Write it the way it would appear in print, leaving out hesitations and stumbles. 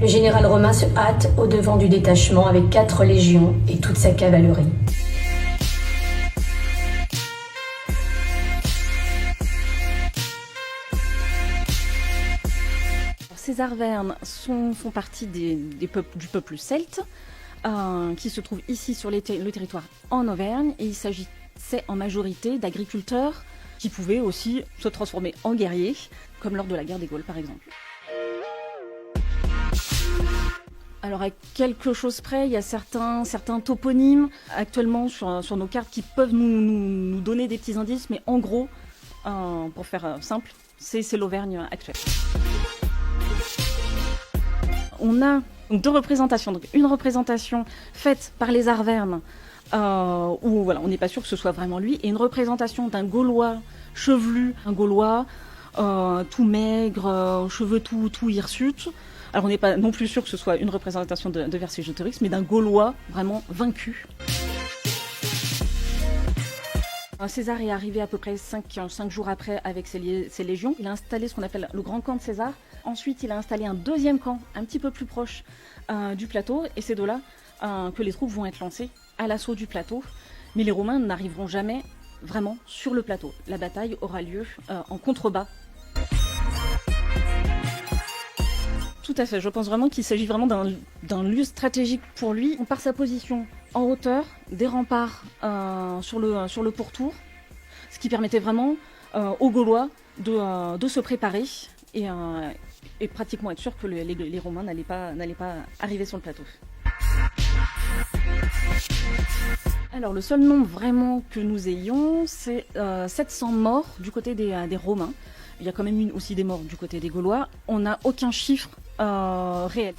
Le général romain se hâte au devant du détachement avec 4 légions et toute sa cavalerie. Ces Arvernes font partie du peuple celte qui se trouve ici sur le territoire en Auvergne, et il s'agissait en majorité d'agriculteurs qui pouvaient aussi se transformer en guerriers, comme lors de la guerre des Gaules par exemple. Alors à quelque chose près, il y a certains toponymes actuellement sur nos cartes qui peuvent nous donner des petits indices, mais en gros, pour faire simple, c'est l'Auvergne actuelle. On a donc 2 représentations. Donc une représentation faite par les Arvernes, où voilà, on n'est pas sûr que ce soit vraiment lui, et une représentation d'un Gaulois chevelu, un Gaulois tout maigre, cheveux tout hirsutes. Alors on n'est pas non plus sûr que ce soit une représentation de Vercingétorix, mais d'un Gaulois vraiment vaincu. César est arrivé à peu près 5 jours après avec ses légions. Il a installé ce qu'on appelle le grand camp de César. Ensuite, il a installé un deuxième camp un petit peu plus proche du plateau. Et c'est de là que les troupes vont être lancées à l'assaut du plateau. Mais les Romains n'arriveront jamais vraiment sur le plateau. La bataille aura lieu en contrebas. Tout à fait, je pense vraiment qu'il s'agit vraiment d'un lieu stratégique pour lui. Par sa position en hauteur, des remparts sur le pourtour, ce qui permettait vraiment aux Gaulois de se préparer et pratiquement être sûr que les Romains n'allaient pas arriver sur le plateau. Alors le seul nombre vraiment que nous ayons, c'est 700 morts du côté des Romains. Il y a quand même aussi des morts du côté des Gaulois. On n'a aucun chiffre réel.